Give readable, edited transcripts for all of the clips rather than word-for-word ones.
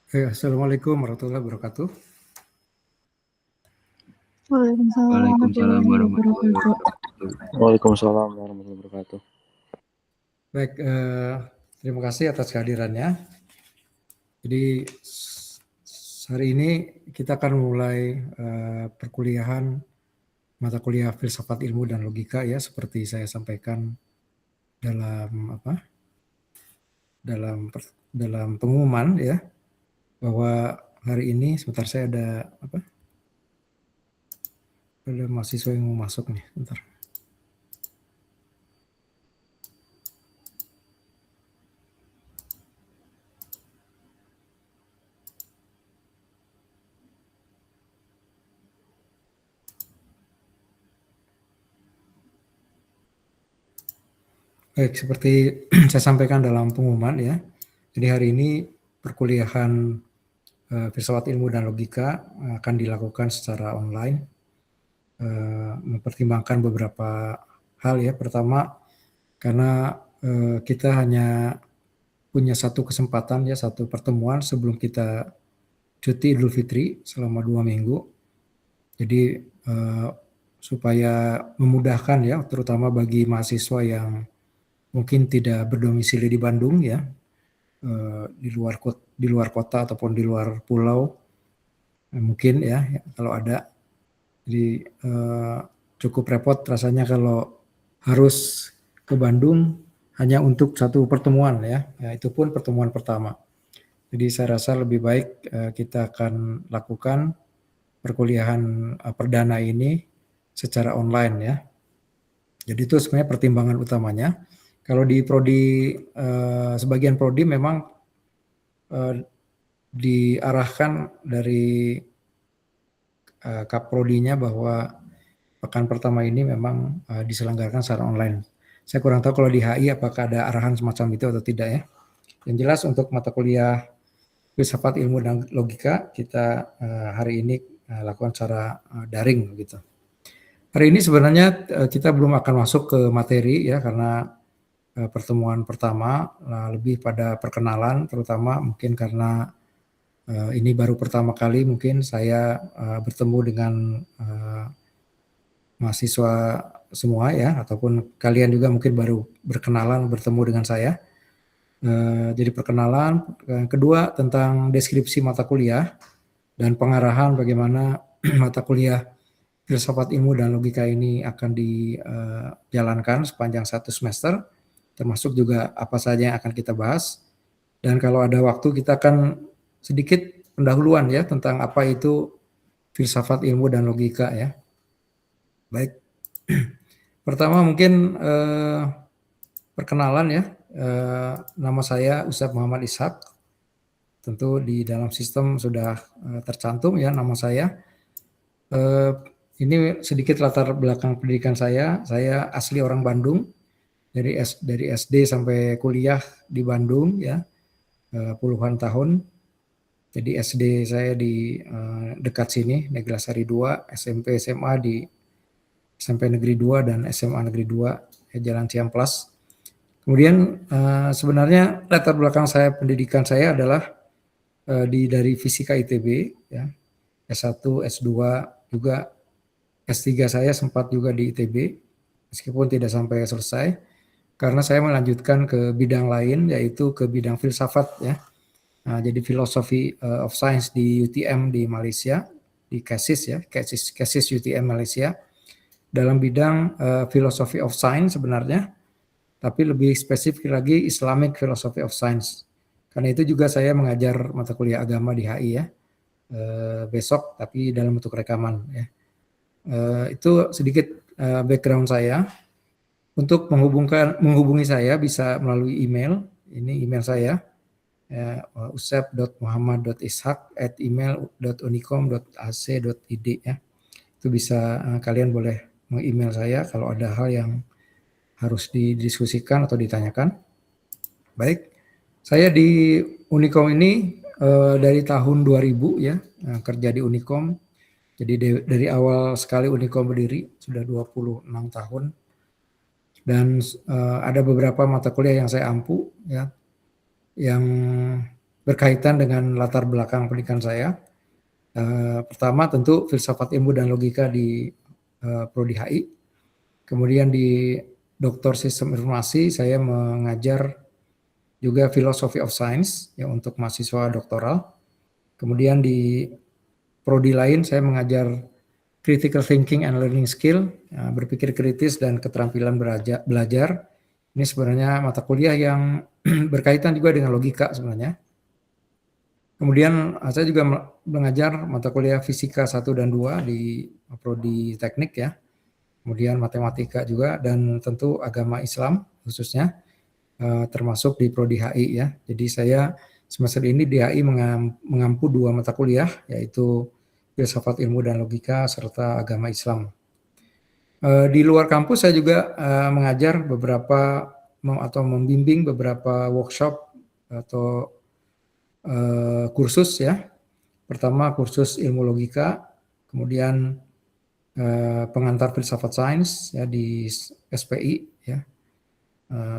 Assalamualaikum warahmatullahi wabarakatuh. Waalaikumsalam Waalaikumsalam warahmatullahi warahmatullahi wabarakatuh. wabarakatuh. Waalaikumsalam warahmatullahi wabarakatuh. Baik, terima kasih atas kehadirannya. Jadi hari ini kita akan mulai perkuliahan mata kuliah filsafat ilmu dan logika ya, seperti saya sampaikan dalam pengumuman ya, bahwa hari ini sebentar, saya ada mahasiswa yang mau masuk nih, sebentar. Baik, seperti saya sampaikan dalam pengumuman ya, jadi hari ini perkuliahan filsafat ilmu dan logika akan dilakukan secara online, mempertimbangkan beberapa hal ya. Pertama, karena kita hanya punya satu kesempatan ya, satu pertemuan sebelum kita cuti Idul Fitri selama 2 minggu. Jadi supaya memudahkan ya, terutama bagi mahasiswa yang mungkin tidak berdomisili di Bandung ya, di luar kota ataupun di luar pulau, mungkin ya kalau ada. Jadi cukup repot rasanya kalau harus ke Bandung hanya untuk satu pertemuan ya, itu pun pertemuan pertama. Jadi saya rasa lebih baik kita akan lakukan perkuliahan perdana ini secara online ya. Jadi itu sebenarnya pertimbangan utamanya. Kalau di prodi, sebagian prodi memang diarahkan dari Kaprodinya bahwa pekan pertama ini memang diselenggarakan secara online. Saya kurang tahu kalau di HI apakah ada arahan semacam itu atau tidak ya. Yang jelas untuk mata kuliah filsafat ilmu dan logika kita hari ini lakukan secara daring gitu. Hari ini sebenarnya kita belum akan masuk ke materi ya, karena pertemuan pertama lebih pada perkenalan, terutama mungkin karena ini baru pertama kali mungkin saya bertemu dengan mahasiswa semua ya, ataupun kalian juga mungkin baru berkenalan bertemu dengan saya. Jadi perkenalan. Kedua, tentang deskripsi mata kuliah dan pengarahan bagaimana mata kuliah filsafat ilmu dan logika ini akan dijalankan sepanjang 1 semester, termasuk juga apa saja yang akan kita bahas. Dan kalau ada waktu kita akan sedikit pendahuluan ya tentang apa itu filsafat ilmu dan logika ya. Baik, pertama mungkin perkenalan ya. Nama saya Ustadz Muhammad Ishak. Tentu di dalam sistem sudah tercantum ya nama saya. Ini sedikit latar belakang pendidikan saya. Saya asli orang Bandung. Dari SD sampai kuliah di Bandung ya, puluhan tahun. Jadi SD saya di dekat sini, Neglasari 2, SMP SMA di SMP Negeri 2 dan SMA Negeri 2 Jalan Ciamplas. Kemudian sebenarnya latar belakang saya, pendidikan saya adalah dari Fisika ITB ya. S1, S2 juga, S3 saya sempat juga di ITB meskipun tidak sampai selesai karena saya melanjutkan ke bidang lain, yaitu ke bidang filsafat ya. Nah, jadi Philosophy of Science di UTM di Malaysia, di KSIS ya, KSIS UTM Malaysia, dalam bidang Philosophy of Science sebenarnya, tapi lebih spesifik lagi Islamic Philosophy of Science. Karena itu juga saya mengajar mata kuliah agama di HI ya, besok tapi dalam bentuk rekaman ya. Itu sedikit background saya. Untuk menghubungi saya bisa melalui email, ini email saya, usep.muhammad.ishak@email.unicom.ac.id ya. Itu bisa kalian boleh meng-email saya kalau ada hal yang harus didiskusikan atau ditanyakan. Baik, saya di Unicom ini dari tahun 2000 ya, kerja di Unicom. Jadi dari awal sekali Unicom berdiri sudah 26 tahun. Dan ada beberapa mata kuliah yang saya ampu ya, yang berkaitan dengan latar belakang pendidikan saya. Pertama tentu filsafat ilmu dan logika di Prodi HI. Kemudian di Doktor Sistem Informasi saya mengajar juga Philosophy of Science ya untuk mahasiswa doktoral. Kemudian di prodi lain saya mengajar Critical Thinking and Learning Skill, ya, berpikir kritis dan keterampilan belajar. Ini sebenarnya mata kuliah yang berkaitan juga dengan logika sebenarnya. Kemudian saya juga mengajar mata kuliah Fisika 1 dan 2 di prodi teknik ya. Kemudian matematika juga dan tentu agama Islam khususnya termasuk di prodi HI ya. Jadi saya semester ini di HI mengampu 2 mata kuliah yaitu filsafat ilmu dan logika serta agama Islam. Di luar kampus saya juga mengajar beberapa atau membimbing beberapa workshop atau kursus ya. Pertama kursus ilmu logika, kemudian pengantar filsafat sains ya di SPI ya,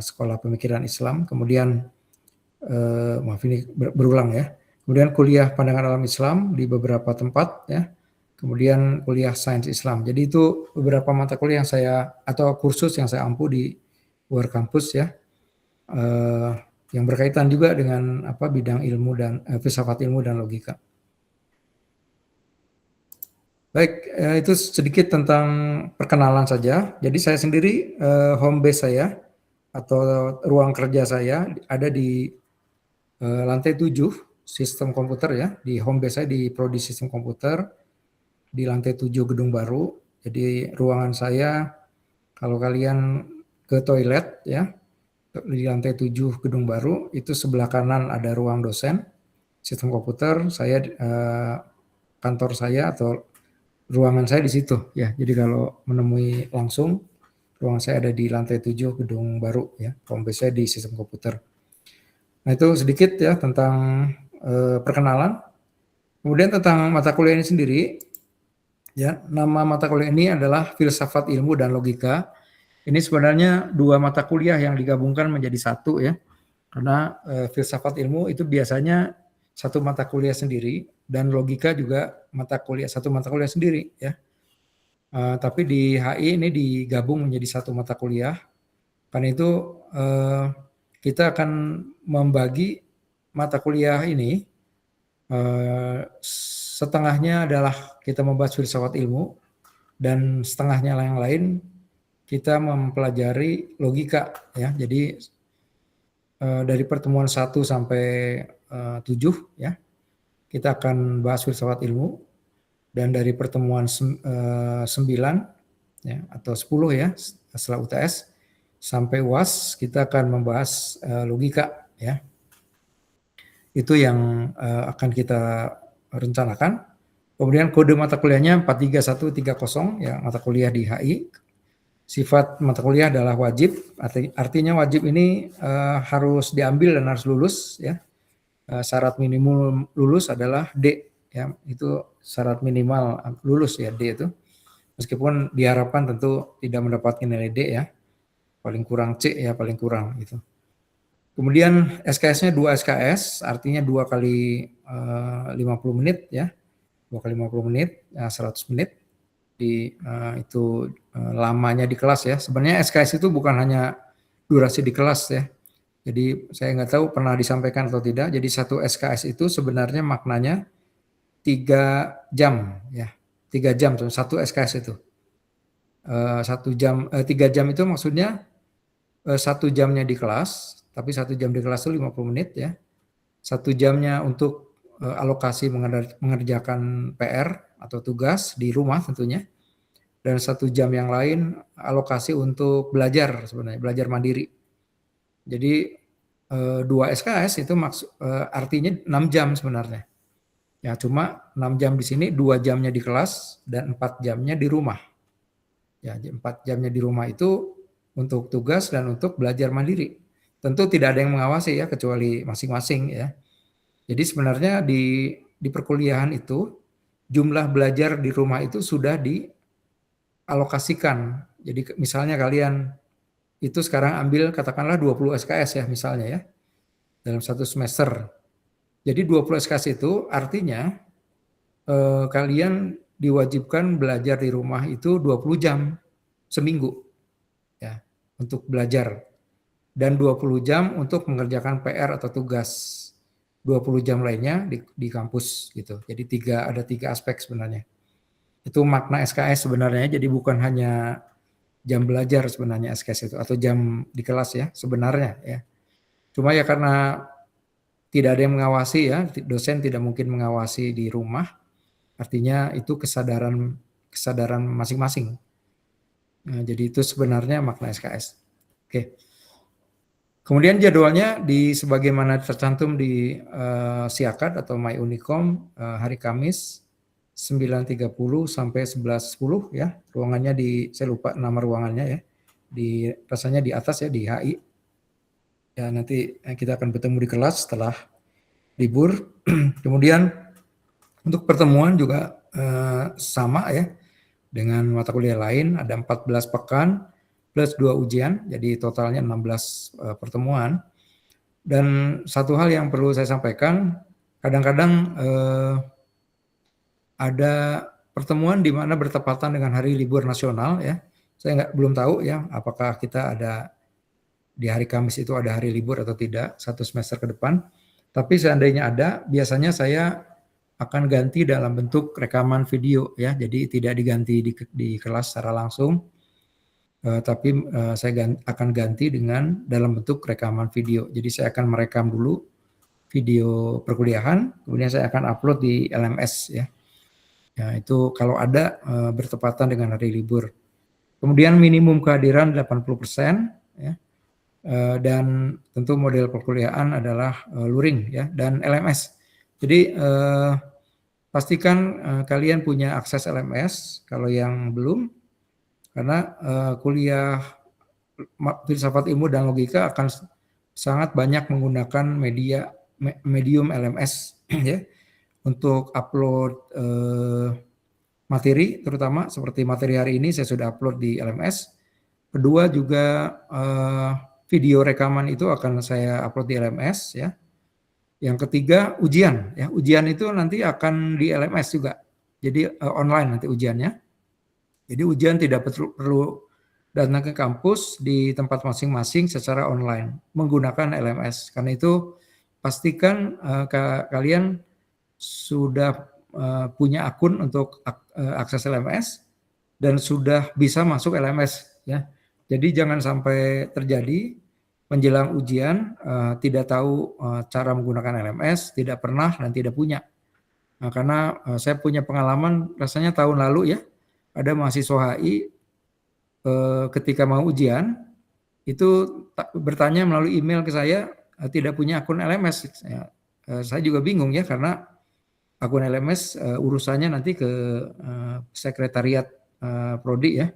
Sekolah Pemikiran Islam. Kemudian maaf ini berulang ya. Kemudian kuliah pandangan alam Islam di beberapa tempat ya. Kemudian kuliah sains Islam. Jadi itu beberapa mata kuliah yang saya atau kursus yang saya ampu di luar kampus ya. Yang berkaitan juga dengan bidang ilmu dan filsafat ilmu dan logika. Baik, itu sedikit tentang perkenalan saja. Jadi saya sendiri home base saya atau ruang kerja saya ada di lantai 7 sistem komputer ya, di home base saya di prodi sistem komputer di lantai 7 gedung baru. Jadi ruangan saya kalau kalian ke toilet ya di lantai 7 gedung baru itu sebelah kanan ada ruang dosen sistem komputer, saya kantor saya atau ruangan saya di situ ya. Jadi kalau menemui langsung ruangan saya ada di lantai 7 gedung baru ya. Home base saya di sistem komputer. Nah, itu sedikit ya tentang perkenalan. Kemudian tentang mata kuliah ini sendiri ya, nama mata kuliah ini adalah Filsafat Ilmu dan Logika. Ini sebenarnya 2 mata kuliah yang digabungkan menjadi satu ya. Karena filsafat ilmu itu biasanya satu mata kuliah sendiri dan logika juga satu mata kuliah sendiri ya. Tapi di HI ini digabung menjadi satu mata kuliah. Karena itu kita akan membagi mata kuliah ini setengahnya adalah kita membahas filsafat ilmu dan setengahnya yang lain kita mempelajari logika ya. Jadi dari pertemuan 1 sampai 7 ya kita akan bahas filsafat ilmu, dan dari pertemuan 9 ya atau 10 ya setelah UTS sampai UAS kita akan membahas logika ya. Itu yang akan kita rencanakan. Kemudian kode mata kuliahnya 43130 ya, mata kuliah di HI. Sifat mata kuliah adalah wajib, artinya wajib ini harus diambil dan harus lulus ya. Syarat minimum lulus adalah D ya, itu syarat minimal lulus ya D itu. Meskipun diharapkan tentu tidak mendapatkan nilai D ya, paling kurang C ya, paling kurang gitu. Kemudian SKS-nya 2 SKS, artinya 2 kali 50 menit ya, 2 kali 50 menit, 100 menit. Itu lamanya di kelas ya. Sebenarnya SKS itu bukan hanya durasi di kelas ya. Jadi saya nggak tahu pernah disampaikan atau tidak. Jadi satu SKS itu sebenarnya maknanya 3 jam ya. 3 jam satu SKS itu. 1 jam 3 jam itu maksudnya 1 jamnya di kelas, tapi 1 jam di kelas itu 50 menit ya. 1 jamnya untuk alokasi mengerjakan PR atau tugas di rumah tentunya, dan 1 jam yang lain alokasi untuk belajar sebenarnya, belajar mandiri. Jadi 2 SKS itu artinya 6 jam sebenarnya. Ya cuma 6 jam di sini, 2 jamnya di kelas dan 4 jamnya di rumah. Ya 4 jamnya di rumah itu untuk tugas dan untuk belajar mandiri. Tentu tidak ada yang mengawasi ya kecuali masing-masing ya. Jadi sebenarnya di perkuliahan itu jumlah belajar di rumah itu sudah dialokasikan. Jadi misalnya kalian itu sekarang ambil katakanlah 20 SKS ya misalnya ya dalam 1 semester. Jadi 20 SKS itu artinya kalian diwajibkan belajar di rumah itu 20 jam seminggu ya untuk belajar, dan 20 jam untuk mengerjakan PR atau tugas. 20 jam lainnya di kampus gitu. Jadi ada tiga aspek sebenarnya. Itu makna SKS sebenarnya. Jadi bukan hanya jam belajar sebenarnya SKS itu atau jam di kelas ya sebenarnya ya. Cuma ya karena tidak ada yang mengawasi ya, dosen tidak mungkin mengawasi di rumah. Artinya itu kesadaran masing-masing. Nah, jadi itu sebenarnya makna SKS. Oke. Kemudian jadwalnya sebagaimana tercantum di Siakat atau My Unicom hari Kamis 9.30 sampai 11.10 ya. Ruangannya saya lupa nama ruangannya ya. Rasanya di atas ya di HI. Ya nanti kita akan bertemu di kelas setelah libur. Kemudian untuk pertemuan juga sama ya dengan mata kuliah lain, ada 14 pekan plus 2 ujian, jadi totalnya 16 pertemuan. Dan satu hal yang perlu saya sampaikan, kadang-kadang ada pertemuan di mana bertepatan dengan hari libur nasional ya. Saya belum tahu ya apakah kita ada di hari Kamis itu ada hari libur atau tidak satu semester ke depan. Tapi seandainya ada, biasanya saya akan ganti dalam bentuk rekaman video ya. Jadi tidak diganti di kelas secara langsung. Tapi saya akan ganti dalam bentuk rekaman video. Jadi saya akan merekam dulu video perkuliahan, kemudian saya akan upload di LMS ya. Ya itu kalau ada bertepatan dengan hari libur. Kemudian minimum kehadiran 80% ya. Dan tentu model perkuliahan adalah luring ya dan LMS. Jadi pastikan kalian punya akses LMS kalau yang belum, karena kuliah filsafat ilmu dan logika akan sangat banyak menggunakan medium LMS ya untuk upload materi, terutama seperti materi hari ini saya sudah upload di LMS. Kedua juga video rekaman itu akan saya upload di LMS ya. Yang ketiga ujian ya. Ujian itu nanti akan di LMS juga. Jadi online nanti ujiannya. Jadi ujian tidak perlu datang ke kampus di tempat masing-masing secara online menggunakan LMS. Karena itu pastikan kalian sudah punya akun untuk akses LMS dan sudah bisa masuk LMS ya. Jadi jangan sampai terjadi menjelang ujian tidak tahu cara menggunakan LMS, tidak pernah dan tidak punya. Nah, karena saya punya pengalaman rasanya tahun lalu ya, ada mahasiswa HI ketika mau ujian itu bertanya melalui email ke saya tidak punya akun LMS. Saya juga bingung ya karena akun LMS urusannya nanti ke sekretariat prodi ya.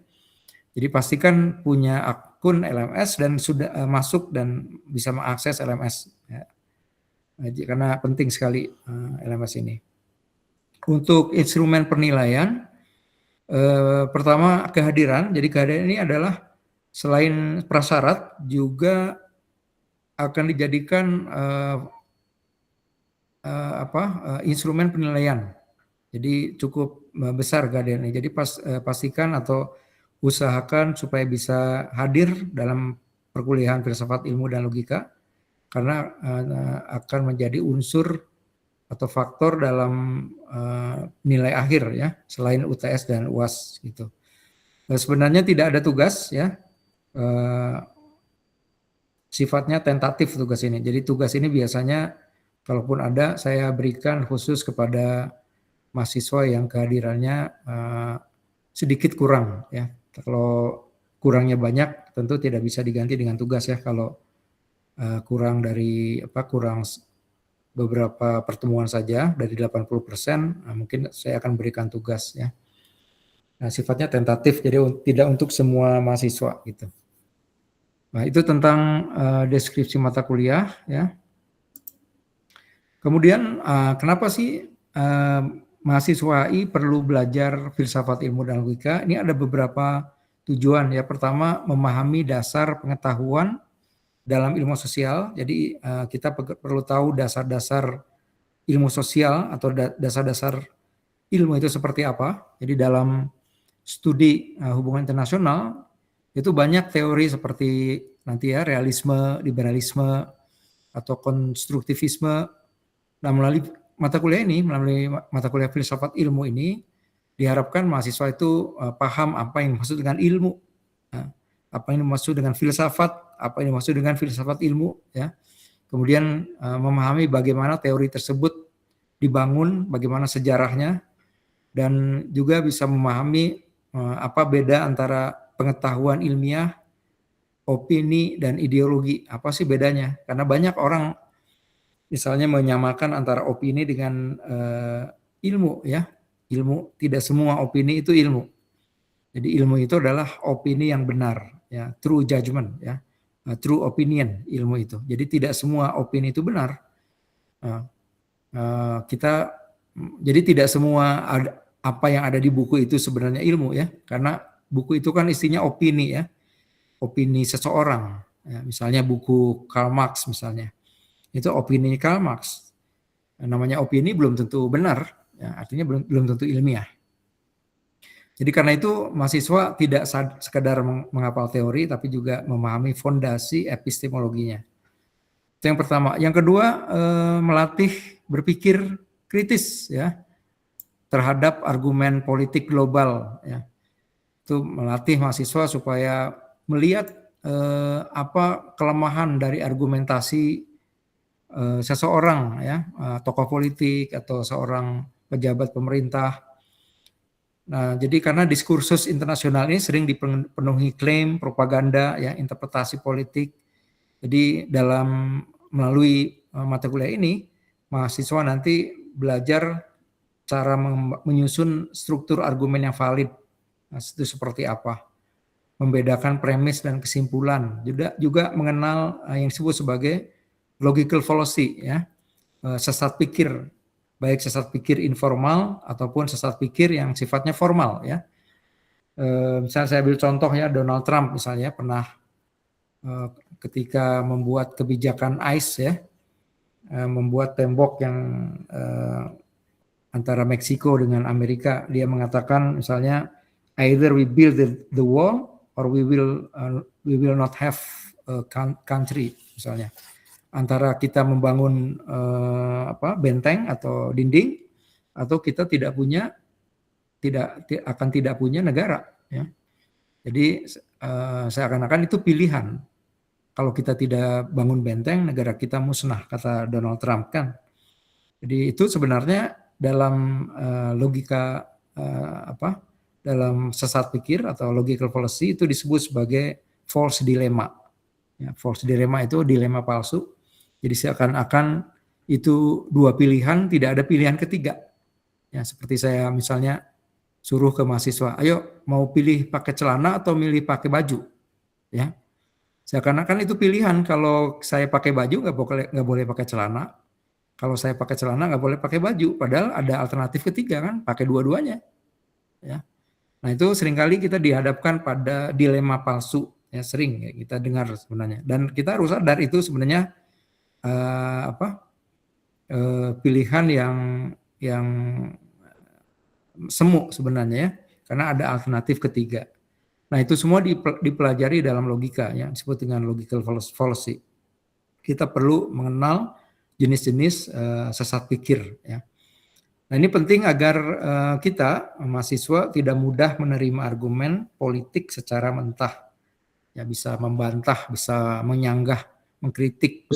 Jadi pastikan punya akun LMS dan sudah masuk dan bisa mengakses LMS ya. Karena penting sekali LMS ini. Untuk instrumen penilaian, pertama kehadiran. Jadi kehadiran ini adalah selain prasyarat juga akan dijadikan instrumen penilaian. Jadi cukup besar kehadiran ini. Jadi pastikan atau usahakan supaya bisa hadir dalam perkuliahan filsafat ilmu dan logika karena akan menjadi unsur atau faktor dalam nilai akhir ya, selain UTS dan UAS gitu. Sebenarnya tidak ada tugas ya, sifatnya tentatif tugas ini. Jadi tugas ini biasanya kalaupun ada saya berikan khusus kepada mahasiswa yang kehadirannya sedikit kurang ya. Kalau kurangnya banyak tentu tidak bisa diganti dengan tugas ya. Kalau kurang beberapa pertemuan saja dari 80%, mungkin saya akan berikan tugas ya. Nah, sifatnya tentatif, jadi tidak untuk semua mahasiswa gitu. Nah, itu tentang deskripsi mata kuliah ya. Kemudian kenapa sih mahasiswa HI perlu belajar filsafat ilmu dan logika? Ini ada beberapa tujuan ya. Pertama, memahami dasar pengetahuan dalam ilmu sosial. Jadi kita perlu tahu dasar-dasar ilmu sosial atau dasar-dasar ilmu itu seperti apa. Jadi dalam studi hubungan internasional itu banyak teori seperti nanti ya realisme, liberalisme, atau konstruktivisme. Nah, melalui melalui mata kuliah filsafat ilmu ini, diharapkan mahasiswa itu paham apa yang dimaksud dengan ilmu, apa yang dimaksud dengan filsafat, apa yang dimaksud dengan filsafat ilmu, ya. Kemudian memahami bagaimana teori tersebut dibangun, bagaimana sejarahnya, dan juga bisa memahami apa beda antara pengetahuan ilmiah, opini, dan ideologi. Apa sih bedanya? Karena banyak orang misalnya menyamakan antara opini dengan ilmu, ya. Ilmu, tidak semua opini itu ilmu. Jadi ilmu itu adalah opini yang benar, ya, true judgment, ya, true opinion, ilmu itu. Jadi tidak semua opini itu benar. Jadi tidak semua apa yang ada di buku itu sebenarnya ilmu, ya, karena buku itu kan isinya opini, ya, opini seseorang. Ya, misalnya buku Karl Marx misalnya, itu opini Karl Marx. Namanya opini belum tentu benar, ya, artinya belum tentu ilmiah. Jadi karena itu mahasiswa tidak sekedar menghafal teori, tapi juga memahami fondasi epistemologinya. Itu yang pertama. Yang kedua, melatih berpikir kritis, ya, terhadap argumen politik global, ya. Itu melatih mahasiswa supaya melihat apa kelemahan dari argumentasi seseorang, ya, tokoh politik atau seorang pejabat pemerintah. Nah, jadi karena diskursus internasional ini sering dipenuhi klaim, propaganda, ya, interpretasi politik. Jadi melalui mata kuliah ini, mahasiswa nanti belajar cara menyusun struktur argumen yang valid. Nah, itu seperti apa? Membedakan premis dan kesimpulan. Juga mengenal yang disebut sebagai logical fallacy, ya, sesat pikir. Baik sesat pikir informal ataupun sesat pikir yang sifatnya formal, ya. Misalnya saya ambil contoh, ya, Donald Trump misalnya pernah ketika membuat kebijakan ICE, ya, membuat tembok yang antara Meksiko dengan Amerika, dia mengatakan misalnya either we build the wall or we will not have a country, misalnya. Antara kita membangun benteng atau dinding, atau kita tidak punya negara, ya. Jadi seakan-akan itu pilihan. Kalau kita tidak bangun benteng, negara kita musnah, kata Donald Trump, kan. Jadi itu sebenarnya dalam logika dalam sesat pikir atau logical fallacy itu disebut sebagai false dilemma. Ya, false dilemma itu dilema palsu. Jadi seakan-akan itu dua pilihan, tidak ada pilihan ketiga. Ya, seperti saya misalnya suruh ke mahasiswa, ayo mau pilih pakai celana atau milih pakai baju, ya. Seakan-akan itu pilihan. Kalau saya pakai baju nggak boleh pakai celana. Kalau saya pakai celana nggak boleh pakai baju. Padahal ada alternatif ketiga, kan, pakai dua-duanya, ya. Nah, itu seringkali kita dihadapkan pada dilema palsu, ya, sering, ya, kita dengar sebenarnya. Dan kita harus sadar itu sebenarnya pilihan yang semu sebenarnya, ya, karena ada alternatif ketiga. Nah, itu semua dipelajari dalam logika, ya, disebut dengan logical fallacy. Kita perlu mengenal jenis-jenis sesat pikir, ya. Nah, ini penting agar kita mahasiswa tidak mudah menerima argumen politik secara mentah, ya, bisa membantah, bisa menyanggah, mengkritik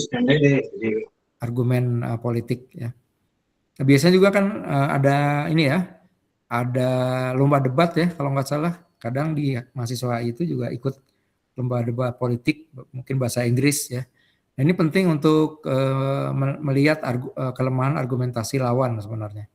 argumen politik, ya. Nah, biasanya juga kan ada ini, ya, ada lomba debat, ya, kalau nggak salah. Kadang di mahasiswa itu juga ikut lomba debat politik, mungkin bahasa Inggris, ya. Nah, ini penting untuk melihat kelemahan argumentasi lawan sebenarnya.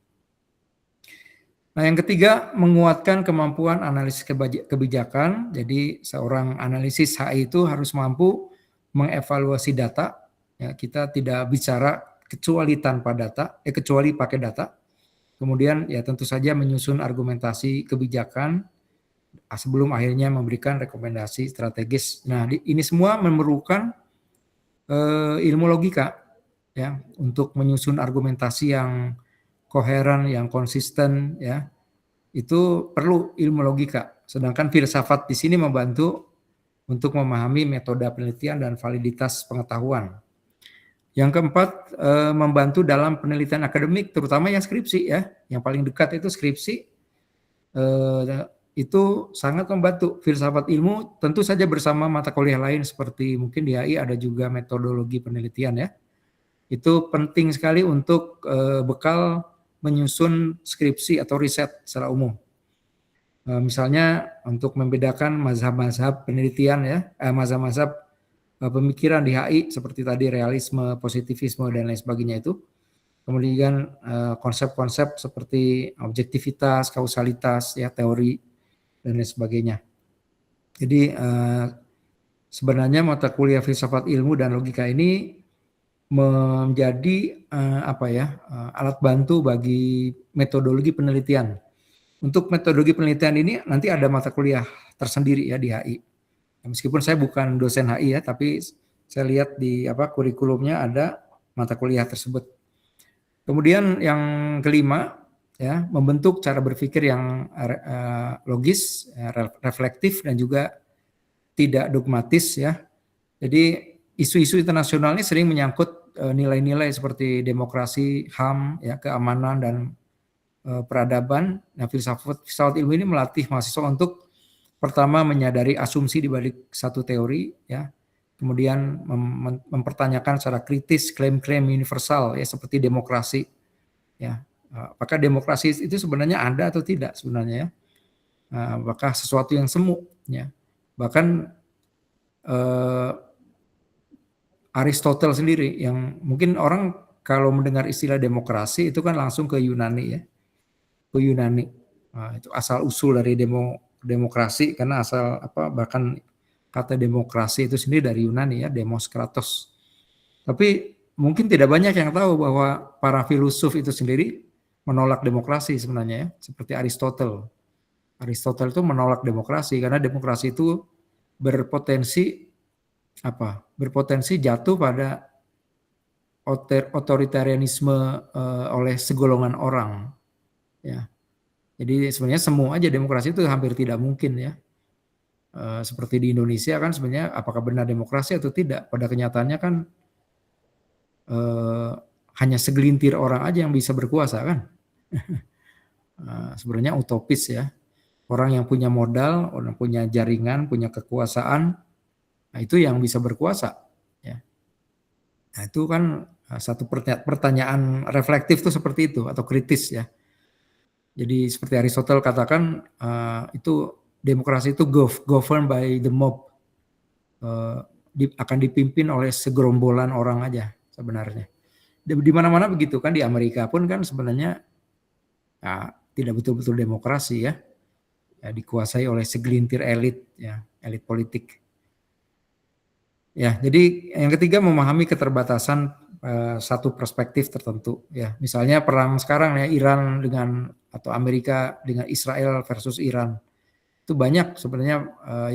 Nah, yang ketiga, menguatkan kemampuan analisis kebijakan. Jadi seorang analisis HI itu harus mampu mengevaluasi data. Ya, kita tidak bicara kecuali tanpa data, kecuali pakai data. Kemudian, ya, tentu saja menyusun argumentasi kebijakan sebelum akhirnya memberikan rekomendasi strategis. Nah, ini semua memerlukan ilmu logika, ya untuk menyusun argumentasi yang koheren, yang konsisten ya. Itu perlu ilmu logika. Sedangkan filsafat di sini membantu untuk memahami metode penelitian dan validitas pengetahuan. Yang keempat, membantu dalam penelitian akademik, terutama yang skripsi ya. Yang paling dekat itu skripsi, itu sangat membantu. Filsafat ilmu tentu saja bersama mata kuliah lain seperti mungkin di HI ada juga metodologi penelitian ya. Itu penting sekali untuk bekal menyusun skripsi atau riset secara umum. Misalnya untuk membedakan mazhab-mazhab penelitian ya, mazhab-mazhab pemikiran di HI seperti tadi realisme, positivisme dan lain sebagainya itu. Kemudian konsep-konsep seperti objektivitas, kausalitas, ya teori dan lain sebagainya. Jadi sebenarnya mata kuliah filsafat ilmu dan logika ini menjadi alat bantu bagi metodologi penelitian. Untuk metodologi penelitian ini nanti ada mata kuliah tersendiri ya di HI. Meskipun saya bukan dosen HI ya, tapi saya lihat di kurikulumnya ada mata kuliah tersebut. Kemudian yang kelima ya, membentuk cara berpikir yang logis, reflektif dan juga tidak dogmatis ya. Jadi isu-isu internasional ini sering menyangkut nilai-nilai seperti demokrasi, HAM, ya, keamanan dan peradaban. Nah, filsafat ilmu ini melatih mahasiswa untuk pertama menyadari asumsi di balik satu teori, ya, kemudian mempertanyakan secara kritis klaim-klaim universal, ya, seperti demokrasi, ya, apakah demokrasi itu sebenarnya ada atau tidak sebenarnya, ya, apakah sesuatu yang semu, ya, bahkan Aristotle sendiri yang mungkin orang kalau mendengar istilah demokrasi itu kan langsung ke Yunani ya. Ke Yunani. Nah, itu asal usul dari demokrasi karena bahkan kata demokrasi itu sendiri dari Yunani ya, demos kratos. Tapi mungkin tidak banyak yang tahu bahwa para filosof itu sendiri menolak demokrasi sebenarnya ya, seperti Aristotle. Aristotle itu menolak demokrasi karena demokrasi itu berpotensi jatuh pada otoritarianisme oleh segolongan orang. Ya, jadi sebenarnya semua aja demokrasi itu hampir tidak mungkin ya. Seperti di Indonesia kan sebenarnya apakah benar demokrasi atau tidak? Pada kenyataannya kan hanya segelintir orang aja yang bisa berkuasa kan. Sebenarnya utopis ya. Orang yang punya modal, orang punya jaringan, punya kekuasaan, nah itu yang bisa berkuasa. Ya. Nah itu kan satu pertanyaan reflektif tuh seperti itu atau kritis ya. Jadi seperti Aristotle katakan itu demokrasi itu governed by the mob, akan dipimpin oleh segerombolan orang aja sebenarnya. Di mana-mana begitu kan, di Amerika pun kan sebenarnya tidak betul-betul demokrasi ya, dikuasai oleh segelintir elit ya, elit politik. Ya, jadi yang ketiga memahami keterbatasan satu perspektif tertentu ya. Misalnya perang sekarang ya, Iran atau Amerika dengan Israel versus Iran. Itu banyak sebenarnya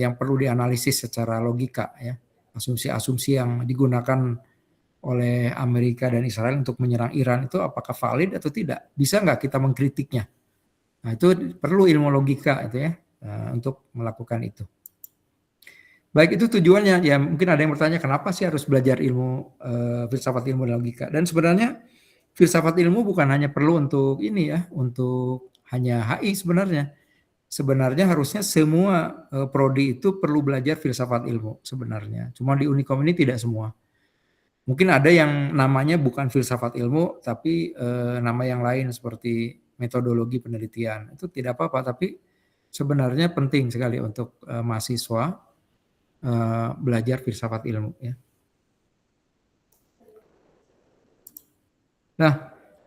yang perlu dianalisis secara logika ya. Asumsi-asumsi yang digunakan oleh Amerika dan Israel untuk menyerang Iran itu apakah valid atau tidak? Bisa nggak kita mengkritiknya? Nah, itu perlu ilmu logika itu ya untuk melakukan itu. Baik, itu tujuannya. Ya mungkin ada yang bertanya kenapa sih harus belajar ilmu filsafat ilmu dan logika. Dan sebenarnya filsafat ilmu bukan hanya perlu untuk ini ya, untuk hanya HI sebenarnya. Sebenarnya harusnya semua prodi itu perlu belajar filsafat ilmu sebenarnya. Cuma di Unikom ini tidak semua. Mungkin ada yang namanya bukan filsafat ilmu, tapi nama yang lain seperti metodologi penelitian. Itu tidak apa-apa, tapi sebenarnya penting sekali untuk mahasiswa belajar filsafat ilmu ya. Nah,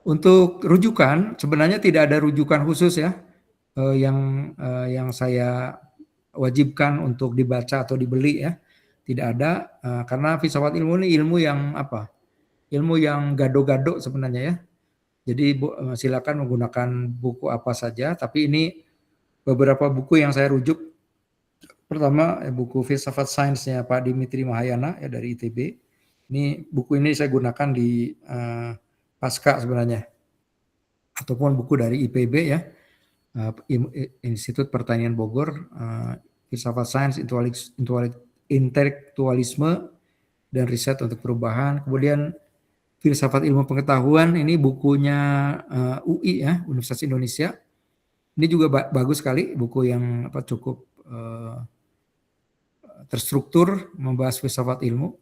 untuk rujukan sebenarnya tidak ada rujukan khusus ya yang saya wajibkan untuk dibaca atau dibeli ya. Tidak ada karena filsafat ilmu ini ilmu yang ilmu yang gado-gado sebenarnya ya. Jadi silakan menggunakan buku apa saja, tapi ini beberapa buku yang saya rujuk. Pertama buku Filsafat Sainsnya Pak Dimitri Mahayana ya dari ITB. Ini buku ini saya gunakan di pasca sebenarnya, ataupun buku dari IPB ya, Institut Pertanian Bogor, Filsafat Sains, Intelektualisme dan Riset untuk Perubahan. Kemudian Filsafat Ilmu Pengetahuan, ini bukunya UI ya, Universitas Indonesia. Ini juga bagus sekali, buku yang cukup terstruktur, membahas filsafat ilmu.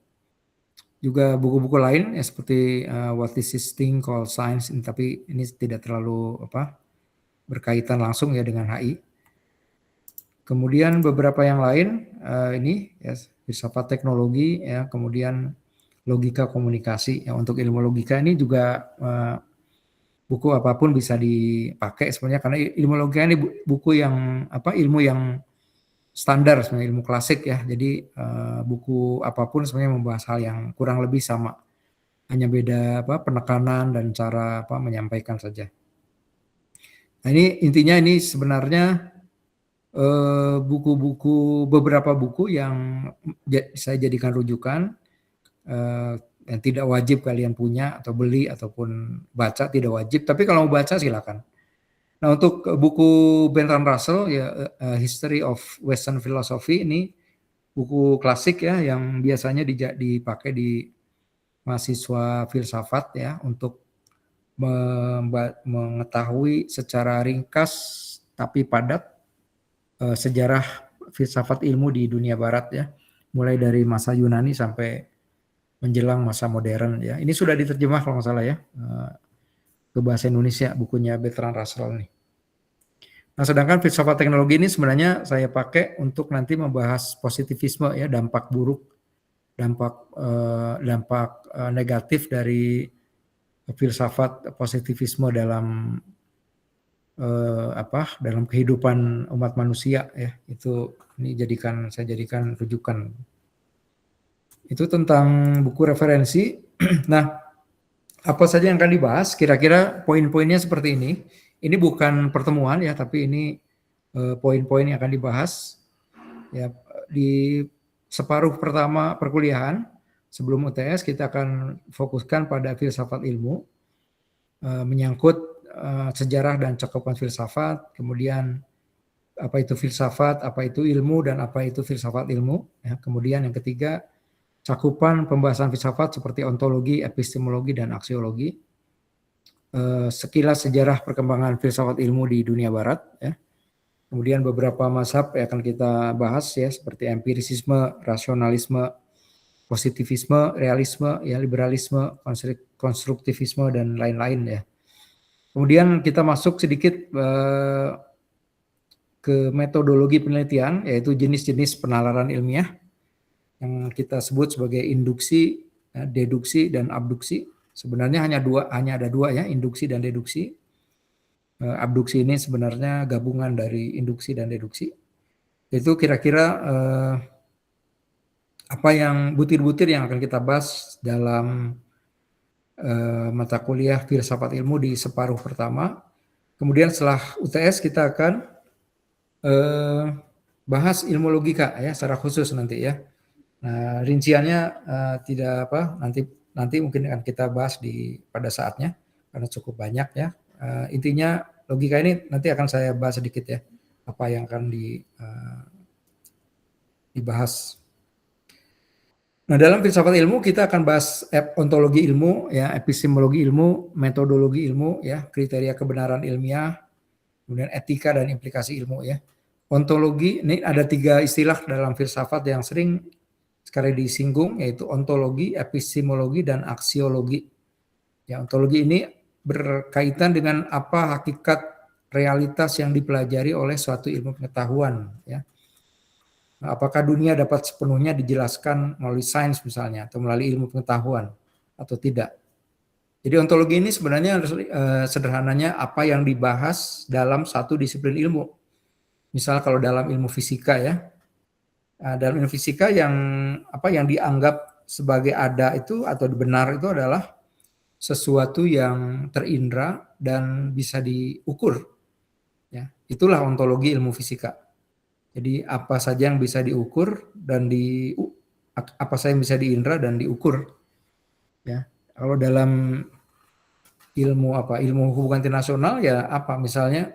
Juga buku-buku lain ya, seperti What is this thing called science, tapi ini tidak terlalu berkaitan langsung ya dengan HI. Kemudian beberapa yang lain ini ya, filsafat teknologi ya, kemudian logika komunikasi ya. Untuk ilmu logika ini juga buku apapun bisa dipakai sebenarnya, karena ilmu logika ini buku yang ilmu yang standar sebenarnya, ilmu klasik ya. Jadi buku apapun sebenarnya membahas hal yang kurang lebih sama, hanya beda penekanan dan cara menyampaikan saja. Nah, ini intinya, ini sebenarnya beberapa buku yang saya jadikan rujukan, yang tidak wajib kalian punya atau beli ataupun baca, tidak wajib, tapi kalau mau baca silakan. Nah, untuk buku Bertrand Russell ya, History of Western Philosophy, ini buku klasik ya, yang biasanya dipakai di mahasiswa filsafat ya, untuk mengetahui secara ringkas tapi padat sejarah filsafat ilmu di dunia barat ya, mulai dari masa Yunani sampai menjelang masa modern ya. Ini sudah diterjemah kalau nggak salah ya ke bahasa Indonesia, bukunya Bertrand Russell ini. Nah, sedangkan filsafat teknologi ini sebenarnya saya pakai untuk nanti membahas positivisme ya, dampak buruk, dampak negatif dari filsafat positivisme dalam dalam kehidupan umat manusia ya. Itu ini saya jadikan rujukan. Itu tentang buku referensi. Nah, apa saja yang akan dibahas? Kira-kira poin-poinnya seperti ini. Ini bukan pertemuan ya, tapi ini poin-poin yang akan dibahas ya di separuh pertama perkuliahan. Sebelum UTS kita akan fokuskan pada filsafat ilmu, menyangkut sejarah dan cakupan filsafat, kemudian apa itu filsafat, apa itu ilmu, dan apa itu filsafat ilmu. Ya. Kemudian yang ketiga, cakupan pembahasan filsafat seperti ontologi, epistemologi, dan aksiologi. Sekilas sejarah perkembangan filsafat ilmu di dunia barat. Ya. Kemudian beberapa mazhab yang akan kita bahas ya, seperti empirisisme, rasionalisme, positivisme, realisme, ya, liberalisme, konstruktivisme, dan lain-lain ya. Kemudian kita masuk sedikit ke metodologi penelitian, yaitu jenis-jenis penalaran ilmiah yang kita sebut sebagai induksi, deduksi, dan abduksi. Sebenarnya hanya ada dua ya, induksi dan deduksi. Abduksi ini sebenarnya gabungan dari induksi dan deduksi. Itu kira-kira apa yang butir-butir yang akan kita bahas dalam mata kuliah filsafat ilmu di separuh pertama. Kemudian setelah UTS kita akan bahas ilmu logika ya secara khusus nanti ya. Nah, rinciannya tidak nanti mungkin akan kita bahas pada saatnya karena cukup banyak ya. Intinya logika ini nanti akan saya bahas sedikit ya, apa yang akan dibahas. Nah, dalam filsafat ilmu kita akan bahas ontologi ilmu ya, epistemologi ilmu, metodologi ilmu ya, kriteria kebenaran ilmiah, kemudian etika dan implikasi ilmu ya. Ontologi ini ada 3 istilah dalam filsafat yang sering sekali disinggung, yaitu ontologi, epistemologi, dan aksiologi. Ya, ontologi ini berkaitan dengan apa hakikat realitas yang dipelajari oleh suatu ilmu pengetahuan ya. Apakah dunia dapat sepenuhnya dijelaskan melalui sains misalnya, atau melalui ilmu pengetahuan, atau tidak. Jadi ontologi ini sebenarnya sederhananya apa yang dibahas dalam satu disiplin ilmu. Misal kalau dalam ilmu fisika ya, dalam ilmu fisika yang dianggap sebagai ada itu atau benar itu adalah sesuatu yang terindra dan bisa diukur. Ya, itulah ontologi ilmu fisika. Jadi apa saja yang bisa diukur dan apa saja yang bisa diindra dan diukur. ya. Kalau dalam ilmu hubungan internasional ya apa misalnya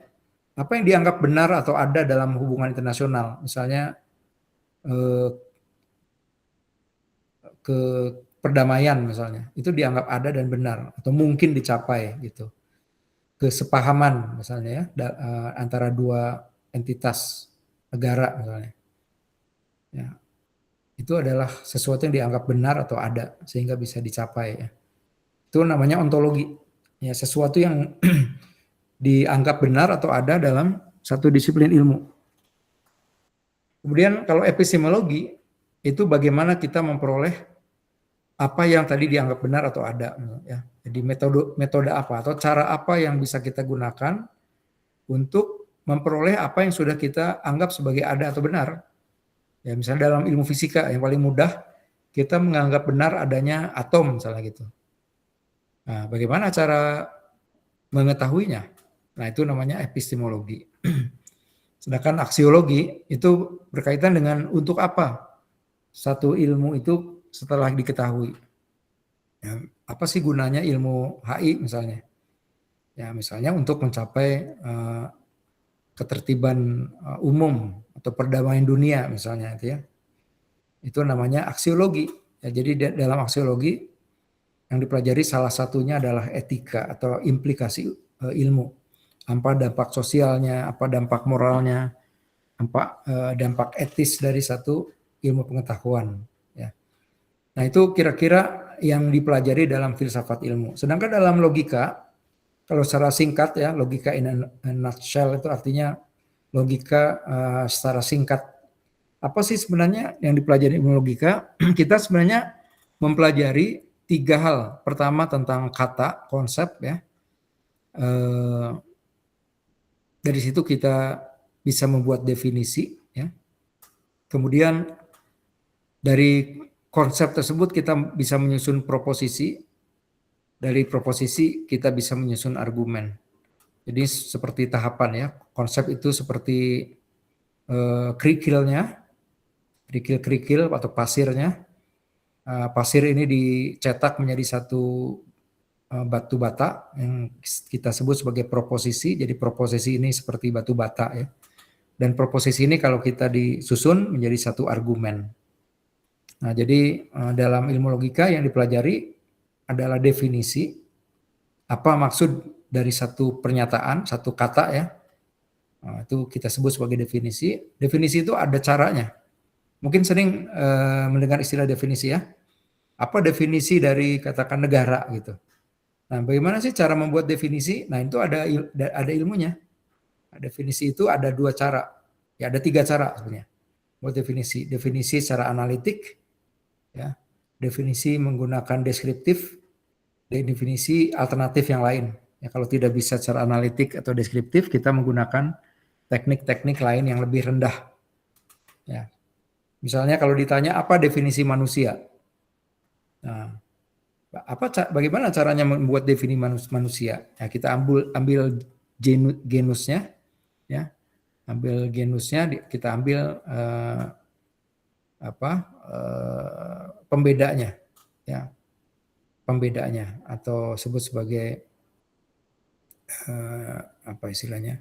apa yang dianggap benar atau ada dalam hubungan internasional, misalnya eh, ke perdamaian misalnya, itu dianggap ada dan benar atau mungkin dicapai gitu. Kesepahaman misalnya ya antara dua entitas negara misalnya. Ya, itu adalah sesuatu yang dianggap benar atau ada sehingga bisa dicapai ya. Itu namanya ontologi. Ya, sesuatu yang dianggap benar atau ada dalam satu disiplin ilmu. Kemudian kalau epistemologi itu bagaimana kita memperoleh apa yang tadi dianggap benar atau ada ya. Jadi metode apa atau cara apa yang bisa kita gunakan untuk memperoleh apa yang sudah kita anggap sebagai ada atau benar. Ya, misalnya dalam ilmu fisika yang paling mudah kita menganggap benar adanya atom misalnya gitu. Nah, bagaimana cara mengetahuinya? Nah, itu namanya epistemologi. Sedangkan aksiologi itu berkaitan dengan untuk apa satu ilmu itu setelah diketahui. Ya, apa sih gunanya ilmu HI misalnya? Ya, misalnya untuk mencapai ketertiban umum atau perdamaian dunia misalnya itu ya. Itu namanya aksiologi. Ya, jadi dalam aksiologi yang dipelajari salah satunya adalah etika atau implikasi ilmu. Apa dampak sosialnya, apa dampak moralnya, apa dampak etis dari satu ilmu pengetahuan. Ya. Nah itu kira-kira yang dipelajari dalam filsafat ilmu. Sedangkan dalam logika, kalau secara singkat ya, logika in a nutshell itu artinya logika secara singkat. Apa sih sebenarnya yang dipelajari ilmu logika? Kita sebenarnya mempelajari 3 hal. Pertama tentang kata, konsep ya. Dari situ kita bisa membuat definisi ya. Kemudian dari konsep tersebut kita bisa menyusun proposisi. Dari proposisi kita bisa menyusun argumen. Jadi seperti tahapan ya. Konsep itu seperti kerikilnya, kerikil atau pasirnya. Pasir ini dicetak menjadi satu batu bata yang kita sebut sebagai proposisi. Jadi proposisi ini seperti batu bata ya. Dan proposisi ini kalau kita disusun menjadi satu argumen. Nah, jadi dalam ilmu logika yang dipelajari adalah definisi apa maksud dari satu pernyataan, satu kata ya. Nah, itu kita sebut sebagai definisi. Definisi itu ada caranya. Mungkin sering mendengar istilah definisi ya. Apa definisi dari katakan negara gitu. Nah, bagaimana sih cara membuat definisi? Nah, itu ada ilmunya. Definisi itu ada 2 cara. Ya, ada 3 cara sebenarnya. Buat definisi. Definisi secara analitik, ya. Definisi menggunakan deskriptif, dan definisi alternatif yang lain. Ya, kalau tidak bisa secara analitik atau deskriptif, kita menggunakan teknik-teknik lain yang lebih rendah. Ya. Misalnya kalau ditanya apa definisi manusia? Nah, bagaimana caranya membuat definisi manusia? Ya, kita ambil genusnya, ya, ambil genusnya, kita ambil pembedanya, ya, pembedanya atau sebut sebagai apa istilahnya,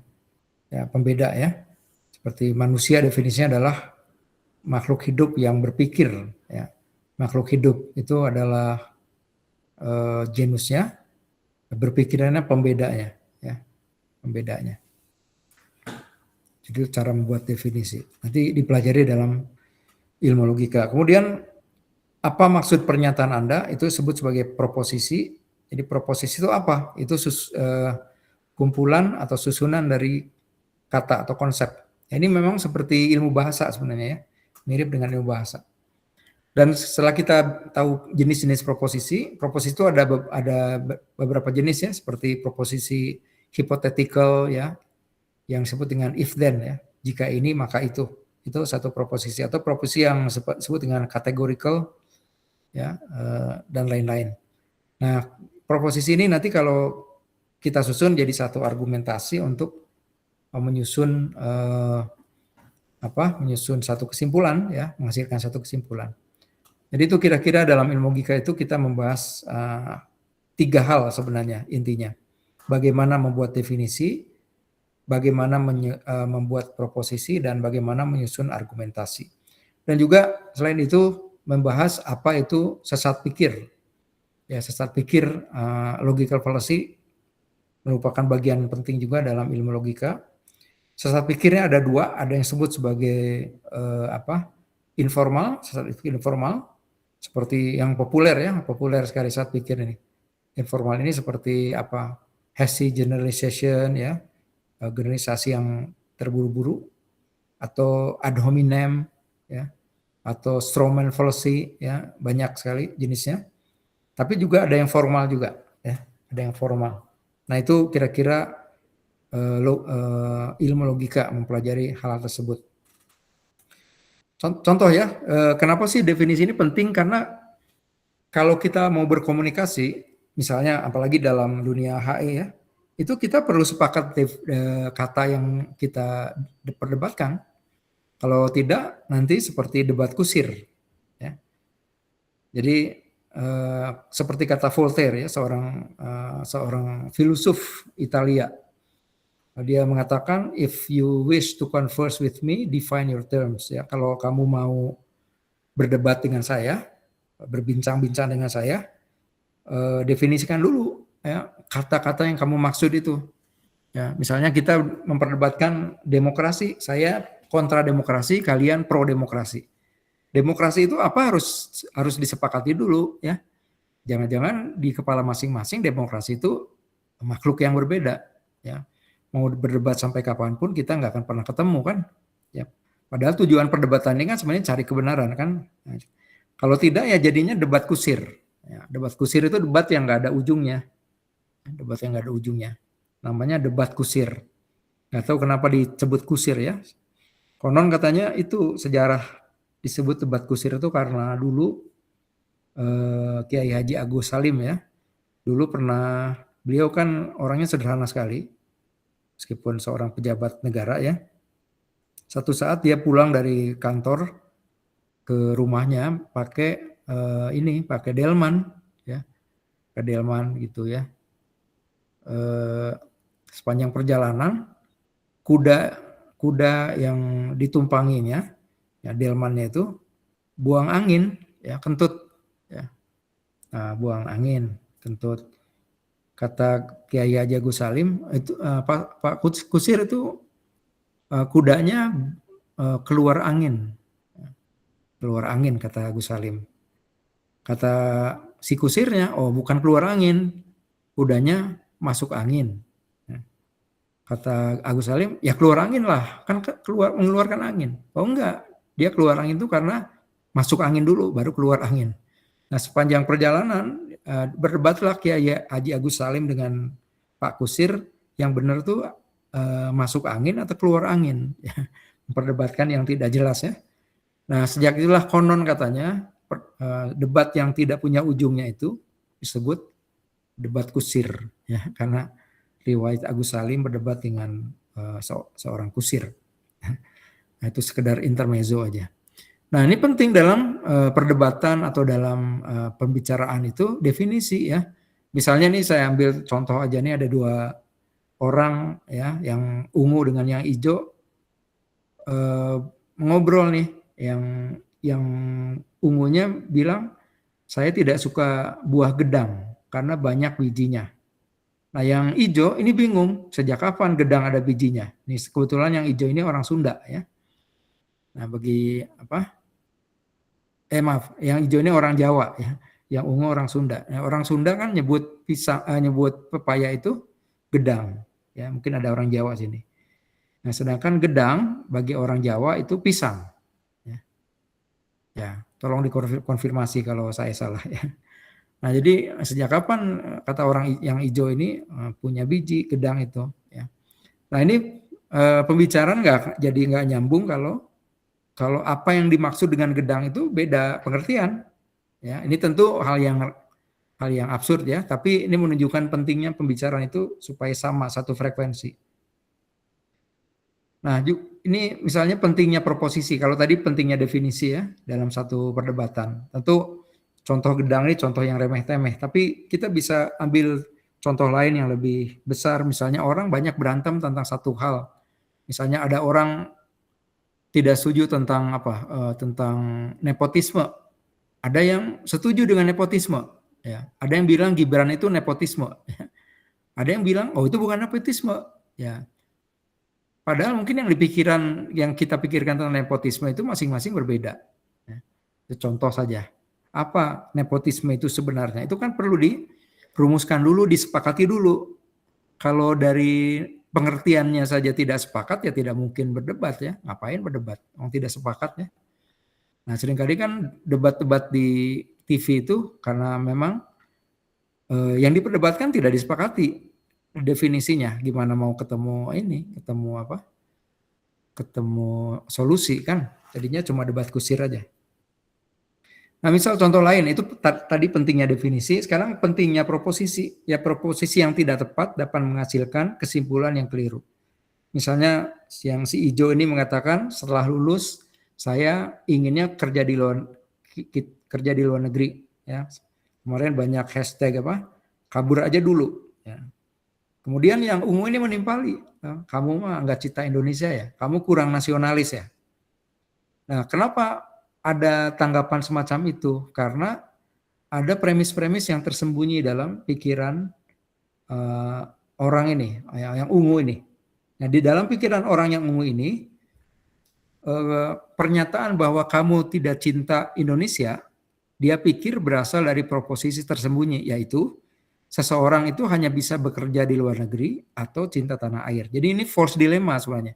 ya, pembeda ya. Seperti manusia definisinya adalah makhluk hidup yang berpikir, ya. Makhluk hidup itu adalah genusnya, berpikirannya pembedanya, ya, pembedanya. Jadi cara membuat definisi. Nanti dipelajari dalam ilmu logika. Kemudian apa maksud pernyataan Anda? Itu disebut sebagai proposisi. Jadi proposisi itu apa? Itu kumpulan atau susunan dari kata atau konsep. Ini memang seperti ilmu bahasa sebenarnya ya. Mirip dengan ilmu bahasa. Dan setelah kita tahu jenis-jenis proposisi itu ada beberapa jenis ya, seperti proposisi hypothetical ya, yang disebut dengan if then ya. Jika ini maka itu. Itu satu proposisi, atau proposisi yang disebut dengan categorical ya, dan lain-lain. Nah, proposisi ini nanti kalau kita susun jadi satu argumentasi untuk menyusun menyusun satu kesimpulan ya, menghasilkan satu kesimpulan. Jadi itu kira-kira dalam ilmu logika itu kita membahas 3 hal sebenarnya intinya. Bagaimana membuat definisi, bagaimana membuat proposisi, dan bagaimana menyusun argumentasi. Dan juga selain itu membahas apa itu sesat pikir. Ya, sesat pikir, logical fallacy merupakan bagian penting juga dalam ilmu logika. Sesat pikirnya ada 2, ada yang disebut sebagai informal, sesat pikir informal, seperti yang populer ya, populer sekali sesat pikir ini. Informal ini seperti hasty generalization ya, generalisasi yang terburu-buru, atau ad hominem ya, atau strawman fallacy ya, banyak sekali jenisnya. Tapi juga ada yang formal juga ya, ada yang formal. Nah, itu kira-kira ilmu logika mempelajari hal tersebut. Contoh ya, kenapa sih definisi ini penting? Karena kalau kita mau berkomunikasi, misalnya apalagi dalam dunia HE ya, itu kita perlu sepakat kata yang kita perdebatkan. Kalau tidak, nanti seperti debat kusir. Ya. Jadi seperti kata Voltaire ya, seorang filosof Italia. Dia mengatakan, if you wish to converse with me, define your terms. Ya, kalau kamu mau berdebat dengan saya, berbincang-bincang dengan saya, definisikan dulu ya kata-kata yang kamu maksud itu. Ya, misalnya kita memperdebatkan demokrasi, saya kontra demokrasi, kalian pro demokrasi. Demokrasi itu apa harus disepakati dulu ya. Jangan-jangan di kepala masing-masing demokrasi itu makhluk yang berbeda ya. Mau berdebat sampai kapanpun kita nggak akan pernah ketemu kan. Ya. Padahal tujuan perdebatan ini kan sebenarnya cari kebenaran kan. Nah, kalau tidak ya jadinya debat kusir. Ya, debat kusir itu debat yang nggak ada ujungnya. Debat yang nggak ada ujungnya. Namanya debat kusir. Nggak tahu kenapa disebut kusir ya. Konon katanya itu sejarah disebut debat kusir itu karena dulu Kiai Haji Agus Salim ya. Dulu pernah, beliau kan orangnya sederhana sekali. Meskipun seorang pejabat negara ya. Satu saat dia pulang dari kantor ke rumahnya pakai pakai delman ya. Pakai delman gitu ya. Sepanjang perjalanan kuda yang ditumpanginya ya, delmannya itu buang angin ya, kentut ya. Nah, buang angin, kentut. Kata Kiai Haji Agus Salim itu Pak Kusir itu kudanya keluar angin. Keluar angin kata Agus Salim. Kata si kusirnya, oh bukan keluar angin, kudanya masuk angin. Kata Agus Salim, ya keluar angin lah, kan mengeluarkan angin. Oh enggak, dia keluar angin itu karena masuk angin dulu, baru keluar angin. Nah, sepanjang perjalanan berdebatlah Kiai Haji Agus Salim dengan Pak Kusir, yang benar tuh masuk angin atau keluar angin. Memperdebatkan yang tidak jelas ya. Nah, sejak itulah konon katanya debat yang tidak punya ujungnya itu disebut debat kusir ya, karena riwayat Agus Salim berdebat dengan seorang kusir. Nah, itu sekedar intermezzo aja. Nah, ini penting dalam perdebatan atau dalam pembicaraan itu definisi ya. Misalnya nih saya ambil contoh aja nih, ada 2 orang ya, yang ungu dengan yang hijau ngobrol nih. Yang ungunya bilang, saya tidak suka buah gedang karena banyak bijinya. Nah, yang hijau ini bingung, sejak kapan gedang ada bijinya? Nih kebetulan yang hijau ini orang Sunda ya. Nah, yang hijau ini orang Jawa ya, yang ungu orang Sunda. Nah, orang Sunda kan nyebut nyebut pepaya itu gedang, ya mungkin ada orang Jawa sini. Nah, sedangkan gedang bagi orang Jawa itu pisang. Ya, tolong dikonfirmasi kalau saya salah ya. Nah, jadi sejak kapan kata orang yang hijau ini punya biji gedang itu? Ya. Nah, ini pembicaraan nggak nyambung kalau apa yang dimaksud dengan gedang itu beda pengertian. Ya, ini tentu hal yang absurd ya, tapi ini menunjukkan pentingnya pembicaraan itu supaya sama satu frekuensi. Nah, ini misalnya pentingnya proposisi. Kalau tadi pentingnya definisi ya dalam satu perdebatan. Tentu contoh gedang ini contoh yang remeh-temeh, tapi kita bisa ambil contoh lain yang lebih besar. Misalnya orang banyak berantem tentang satu hal. Misalnya ada orang tidak setuju tentang apa? Tentang nepotisme. Ada yang setuju dengan nepotisme. Ya, ada yang bilang Gibran itu nepotisme. Ada yang bilang, oh itu bukan nepotisme. Ya, padahal mungkin yang kita pikirkan tentang nepotisme itu masing-masing berbeda. Ya, itu contoh saja. Apa nepotisme itu sebenarnya? Itu kan perlu dirumuskan dulu, disepakati dulu. Kalau dari pengertiannya saja tidak sepakat, ya tidak mungkin berdebat ya. Ngapain berdebat? Orang tidak sepakat ya. Nah, seringkali kan debat-debat di TV itu karena memang yang diperdebatkan tidak disepakati definisinya. Gimana mau ketemu apa? Ketemu solusi kan. Jadinya cuma debat kusir aja. Nah, misal contoh lain itu tadi pentingnya definisi, sekarang pentingnya proposisi. Ya, proposisi yang tidak tepat dapat menghasilkan kesimpulan yang keliru. Misalnya yang si Ijo ini mengatakan setelah lulus saya inginnya kerja di luar negeri ya. Kemarin banyak hashtag apa? Kabur aja dulu ya. Kemudian yang ungu ini menimpali, kamu mah nggak cinta Indonesia ya, kamu kurang nasionalis ya. Nah, kenapa ada tanggapan semacam itu? Karena ada premis-premis yang tersembunyi dalam pikiran orang ini, yang ungu ini. Nah, di dalam pikiran orang yang ungu ini, pernyataan bahwa kamu tidak cinta Indonesia, dia pikir berasal dari proposisi tersembunyi, yaitu seseorang itu hanya bisa bekerja di luar negeri atau cinta tanah air. Jadi ini false dilemma sebenarnya.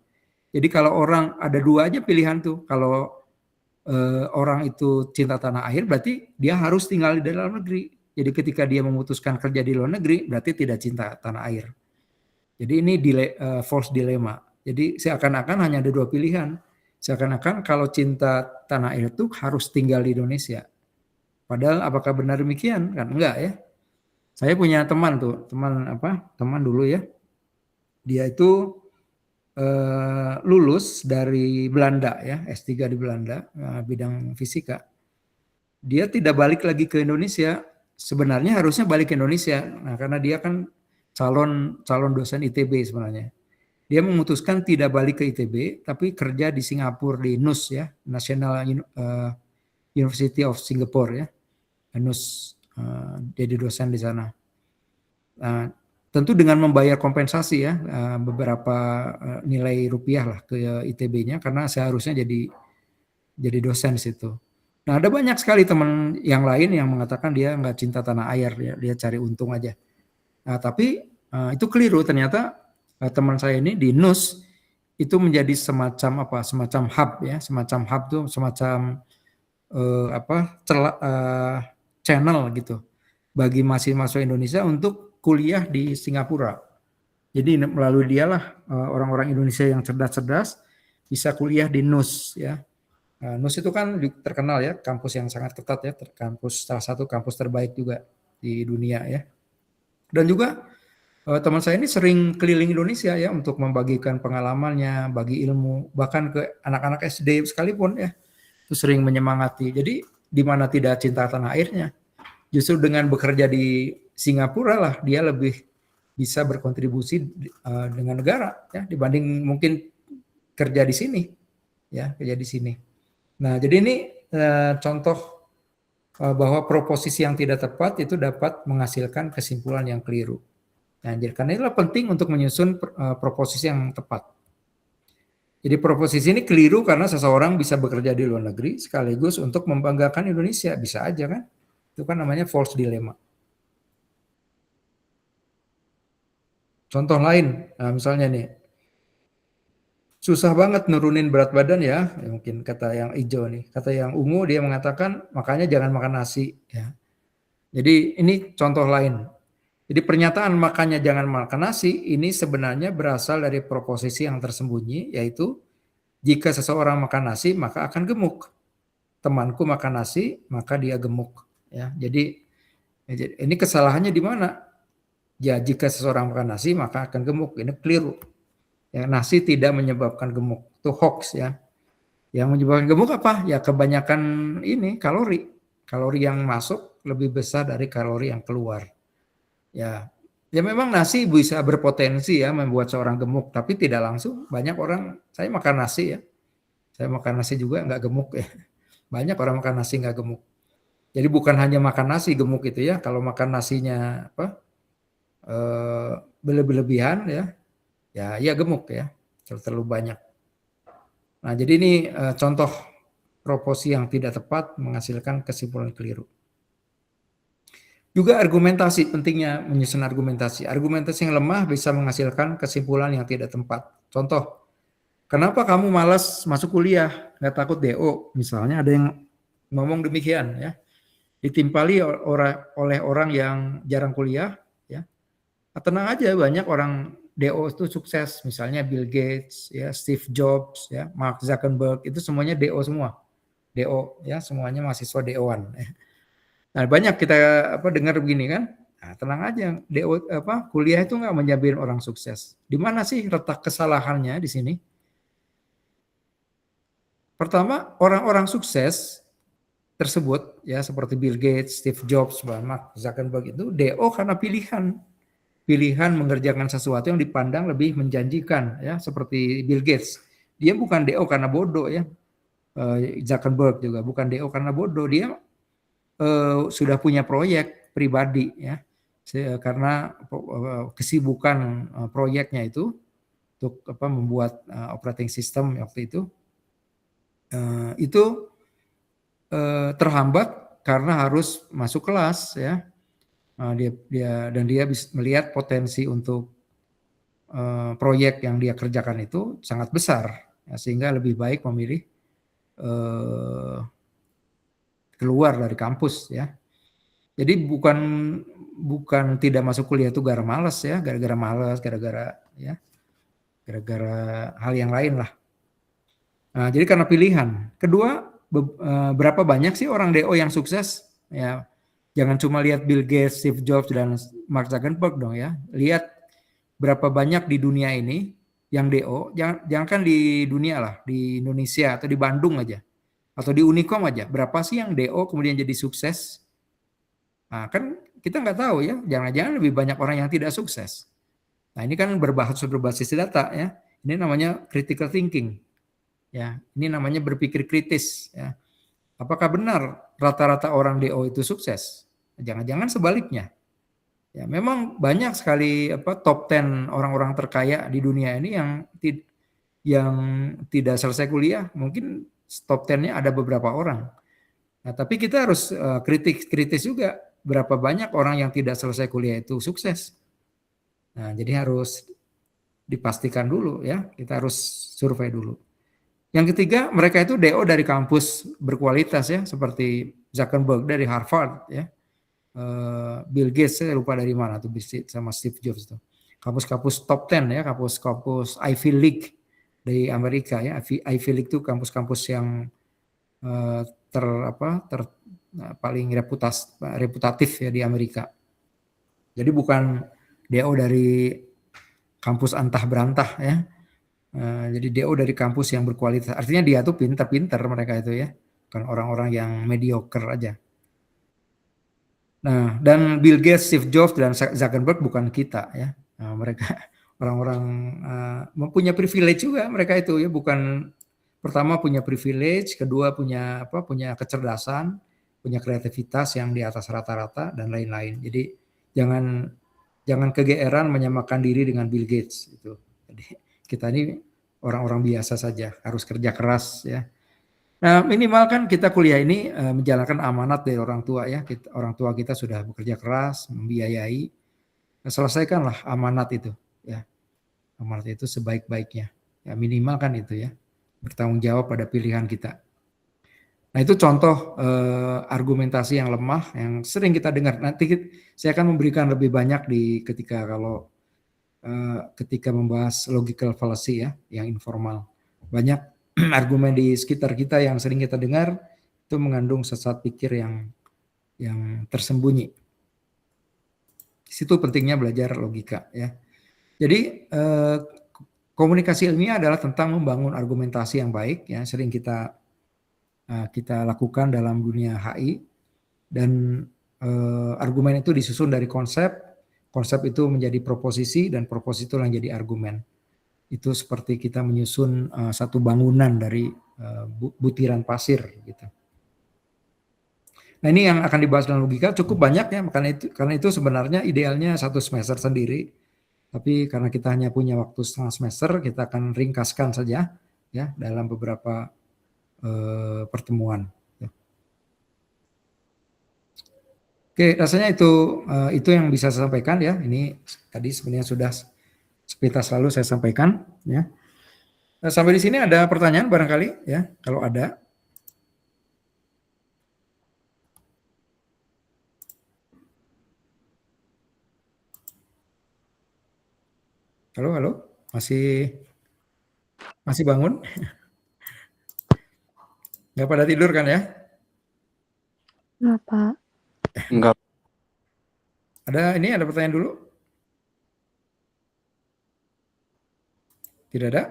Jadi kalau orang ada dua aja pilihan tuh, kalau orang itu cinta tanah air berarti dia harus tinggal di dalam negeri. Jadi ketika dia memutuskan kerja di luar negeri berarti tidak cinta tanah air. Jadi ini false dilemma. Jadi seakan-akan hanya ada dua pilihan. Seakan-akan kalau cinta tanah air itu harus tinggal di Indonesia. Padahal apakah benar demikian? Kan enggak ya. Saya punya teman teman dulu ya. Dia itu lulus dari Belanda ya, S3 di Belanda, bidang fisika. Dia tidak balik lagi ke Indonesia. Sebenarnya harusnya balik ke Indonesia. Nah, karena dia kan calon dosen ITB sebenarnya. Dia memutuskan tidak balik ke ITB, tapi kerja di Singapura di NUS ya, National University of Singapore ya, NUS. Jadi dosen di sana. Nah, tentu dengan membayar kompensasi ya, beberapa nilai rupiah lah ke ITB-nya karena seharusnya jadi dosen di situ. Nah, ada banyak sekali teman yang lain yang mengatakan dia nggak cinta tanah air, dia cari untung aja. Nah, tapi itu keliru. Ternyata teman saya ini di NUS itu menjadi semacam hub ya, semacam channel gitu bagi mahasiswa Indonesia untuk kuliah di Singapura. Jadi melalui dialah orang-orang Indonesia yang cerdas-cerdas bisa kuliah di NUS ya. NUS itu kan terkenal ya, kampus yang sangat ketat ya, salah satu kampus terbaik juga di dunia ya. Dan juga teman saya ini sering keliling Indonesia ya untuk membagikan pengalamannya, bagi ilmu, bahkan ke anak-anak SD sekalipun ya. Itu sering menyemangati. Jadi di mana tidak cinta tanah airnya. Justru dengan bekerja di Singapura lah dia lebih bisa berkontribusi dengan negara ya dibanding mungkin kerja di sini ya, kerja di sini. Nah, jadi ini contoh bahwa proposisi yang tidak tepat itu dapat menghasilkan kesimpulan yang keliru. Nah, jadi karena itulah penting untuk menyusun proposisi yang tepat. Jadi proposisi ini keliru karena seseorang bisa bekerja di luar negeri sekaligus untuk membanggakan Indonesia. Bisa aja kan? Itu kan namanya false dilemma. Contoh lain, nah misalnya nih, susah banget nurunin berat badan ya, mungkin kata yang hijau nih. Kata yang ungu dia mengatakan makanya jangan makan nasi. Ya. Jadi ini contoh lain. Jadi pernyataan makanya jangan makan nasi ini sebenarnya berasal dari proposisi yang tersembunyi, yaitu jika seseorang makan nasi maka akan gemuk. Temanku makan nasi maka dia gemuk. Ya, jadi ini kesalahannya di mana? Ya jika seseorang makan nasi maka akan gemuk. Ini keliru. Ya, nasi tidak menyebabkan gemuk. Itu hoax ya. Yang menyebabkan gemuk apa? Ya kebanyakan ini kalori. Kalori yang masuk lebih besar dari kalori yang keluar. Ya, ya memang nasi bisa berpotensi ya membuat seorang gemuk, tapi tidak langsung. Banyak orang, saya makan nasi ya, saya makan nasi juga nggak gemuk ya. Banyak orang makan nasi nggak gemuk. Jadi bukan hanya makan nasi gemuk itu ya. Kalau makan nasinya apa berlebihan ya, ya gemuk ya. Terlalu banyak. Nah jadi ini contoh proposi yang tidak tepat menghasilkan kesimpulan keliru. Juga argumentasi, pentingnya menyusun argumentasi. Argumentasi yang lemah bisa menghasilkan kesimpulan yang tidak tepat. Contoh, kenapa kamu malas masuk kuliah? Nggak takut DO? Misalnya ada yang ngomong demikian ya. Ditimpali oleh orang yang jarang kuliah, ya. Tenang aja, banyak orang DO itu sukses. Misalnya Bill Gates, ya, Steve Jobs, ya, Mark Zuckerberg, itu semuanya DO semua. DO, ya, semuanya mahasiswa DO-an. Nah, banyak kita dengar begini kan. Nah, tenang aja, DO kuliah itu nggak menjamin orang sukses. Di mana sih letak kesalahannya di sini? Pertama, orang-orang sukses tersebut ya seperti Bill Gates, Steve Jobs, Mark Zuckerberg itu DO karena pilihan mengerjakan sesuatu yang dipandang lebih menjanjikan ya seperti Bill Gates. Dia bukan DO karena bodoh ya. Zuckerberg juga bukan DO karena bodoh, dia sudah punya proyek pribadi ya, karena kesibukan proyeknya itu untuk membuat operating system waktu itu terhambat karena harus masuk kelas ya. Dia bisa melihat potensi untuk proyek yang dia kerjakan itu sangat besar ya, sehingga lebih baik memilih keluar dari kampus ya. Jadi bukan tidak masuk kuliah itu gara malas ya, gara-gara malas, gara-gara hal yang lain lah. Nah, jadi karena pilihan. Kedua, berapa banyak sih orang DO yang sukses? Ya, jangan cuma lihat Bill Gates, Steve Jobs dan Mark Zuckerberg dong ya. Lihat berapa banyak di dunia ini yang DO. Jangan kan di dunia lah, di Indonesia atau di Bandung aja, atau di Unicom aja. Berapa sih yang DO kemudian jadi sukses? Nah, kan kita nggak tahu ya, jangan-jangan lebih banyak orang yang tidak sukses. Nah, ini kan berbasis data ya. Ini namanya critical thinking. Ya, ini namanya berpikir kritis ya. Apakah benar rata-rata orang DO itu sukses? Jangan-jangan sebaliknya. Ya, memang banyak sekali top 10 orang-orang terkaya di dunia ini yang tidak selesai kuliah. Mungkin top 10-nya ada beberapa orang. Nah, tapi kita harus kritis juga. Berapa banyak orang yang tidak selesai kuliah itu sukses. Nah, jadi harus dipastikan dulu ya. Kita harus survei dulu. Yang ketiga, mereka itu DO dari kampus berkualitas ya, seperti Zuckerberg dari Harvard ya. Bill Gates saya lupa dari mana tuh, sama Steve Jobs itu. Kampus-kampus top 10 ya, kampus Ivy League dari Amerika ya. Ivy League itu kampus-kampus yang paling reputatif ya di Amerika. Jadi bukan DO dari kampus antah berantah ya. Jadi DO dari kampus yang berkualitas. Artinya dia tuh pintar-pintar mereka itu ya. Bukan orang-orang yang mediocre aja. Nah, dan Bill Gates, Steve Jobs, dan Zuckerberg bukan kita ya. Nah, mereka orang-orang mempunyai privilege juga mereka itu ya. Bukan pertama punya privilege, kedua punya kecerdasan, punya kreativitas yang di atas rata-rata dan lain-lain. Jadi jangan kegeeran menyamakan diri dengan Bill Gates itu. Jadi kita ini orang-orang biasa saja, harus kerja keras ya. Nah, minimal kan kita kuliah ini menjalankan amanat dari orang tua ya. Orang tua kita sudah bekerja keras, membiayai. Selesaikanlah amanat itu ya. Amanat itu sebaik-baiknya. Ya minimal kan itu ya. Bertanggung jawab pada pilihan kita. Nah, itu contoh argumentasi yang lemah yang sering kita dengar. Nanti saya akan memberikan lebih banyak ketika membahas logical fallacy ya, yang informal. Banyak argumen di sekitar kita yang sering kita dengar itu mengandung sesat pikir yang tersembunyi. Di situ pentingnya belajar logika ya. Jadi Komunikasi ilmiah adalah tentang membangun argumentasi yang baik, ya, sering kita lakukan dalam dunia HI, dan argumen itu disusun dari konsep itu menjadi proposisi, dan proposisi itu yang jadi argumen. Itu seperti kita menyusun satu bangunan dari butiran pasir, gitu. Nah, ini yang akan dibahas dalam logika cukup banyak, ya, karena itu sebenarnya idealnya 1 semester sendiri. Tapi karena kita hanya punya waktu setengah semester, kita akan ringkaskan saja, ya, dalam beberapa pertemuan. Oke, rasanya itu yang bisa saya sampaikan, ya. Ini tadi sebenarnya sudah sepintas lalu saya sampaikan, ya. Nah, sampai di sini ada pertanyaan barangkali, ya, kalau ada. Halo, masih bangun? Nggak pada tidur kan, ya? Nggak, Pak. Enggak. Ada pertanyaan dulu? Tidak ada?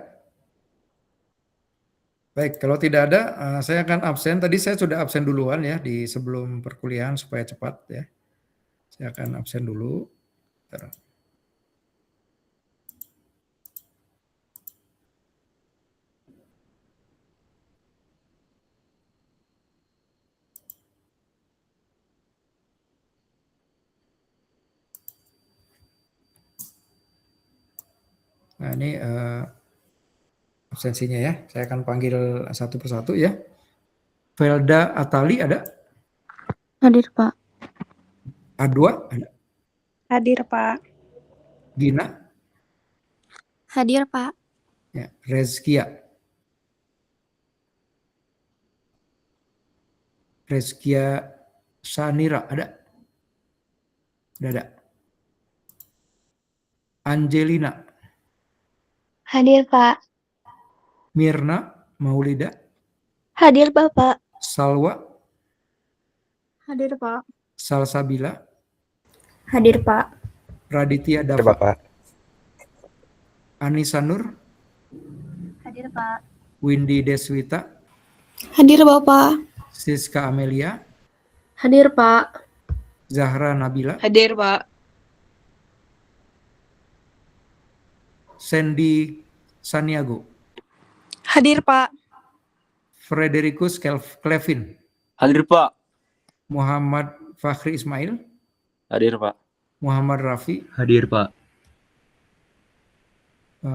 Baik, kalau tidak ada, saya akan absen. Tadi saya sudah absen duluan, ya, di sebelum perkuliahan supaya cepat, ya. Saya akan absen dulu. Bentar. Nah, ini absensinya, ya. Saya akan panggil satu persatu, ya. Felda Atali ada? Hadir, Pak. Adwa ada? Hadir, Pak. Gina? Hadir, Pak. Ya. Rezkia Sanira ada? Tidak ada. Angelina? Hadir, Pak. Mirna Maulida? Hadir, Bapak. Salwa? Hadir, Pak. Salsabila? Hadir, Pak. Raditya Ada Dava? Bapak. Anissa Nur? Hadir, Pak. Windy Deswita? Hadir, Bapak. Siska Amelia? Hadir, Pak. Zahra Nabila? Hadir, Pak. Sandy Saniago? Hadir, Pak. Fredericus Clevin? Hadir, Pak. Muhammad Fakhri Ismail? Hadir, Pak. Muhammad Rafi? Hadir, Pak.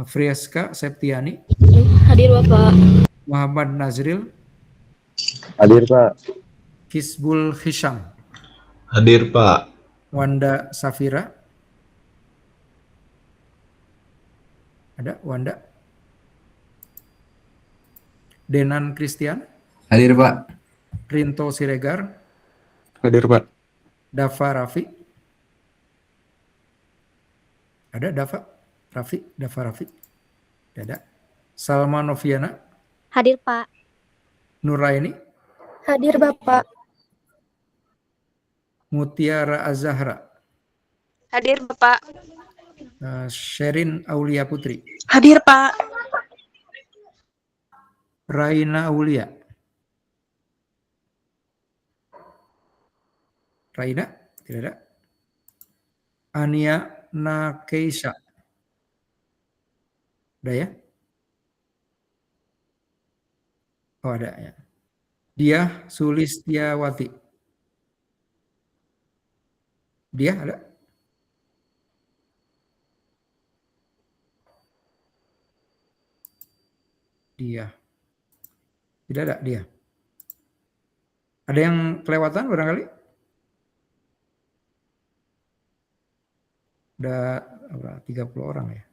Frieska Septiani? Hadir, Bapak. Muhammad Nazril? Hadir Pak. Kisbul Hisham? Hadir, Pak. Wanda Safira? Ada Wanda? Denan Christian? Hadir, Pak. Rinto Siregar? Hadir Pak. Dava Rafi? Ada Dava Rafi? Tidak ada. Salma Noviana? Hadir, Pak. Nuraini? Hadir, Bapak. Mutiara Azahra? Hadir, Bapak. Sherin Aulia Putri? Hadir, Pak. Raina Aulia? Raina? Tidak ada. Ania Nakeisha? Udah, ya? Oh, ada, ya. Dia Sulistiawati? Dia ada? Dia. Tidak ada dia. Ada yang kelewatan barangkali? Ada 30 orang, ya.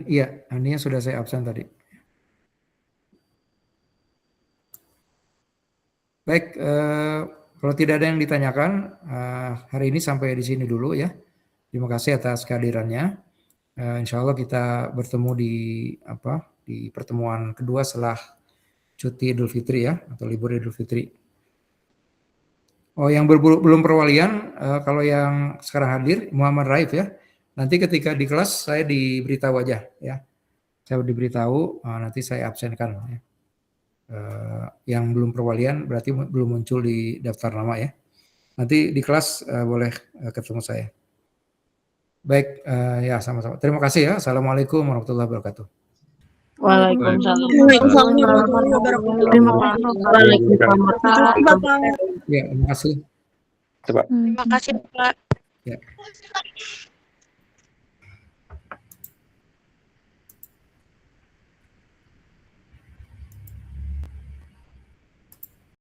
Iya, Ania sudah saya absen tadi. Baik, kalau tidak ada yang ditanyakan, hari ini sampai di sini dulu, ya. Terima kasih atas kehadirannya. Insya Allah kita bertemu di pertemuan kedua setelah cuti Idul Fitri, ya, atau libur Idul Fitri. Oh, yang belum perwalian, kalau yang sekarang hadir, Muhammad Raif ya. Nanti ketika di kelas saya diberitahu aja ya. Saya diberitahu, nanti saya absenkan ya. Yang belum perwalian berarti belum muncul di daftar nama ya. Nanti di kelas boleh ketemu saya. Baik, ya sama-sama. Terima kasih ya. Assalamualaikum warahmatullahi wabarakatuh. Waalaikumsalam. Waalaikumsalam warahmatullahi Terima wabarakatuh. kasih, Bapak. Ya, terima kasih. Terima kasih, Pak. Ya.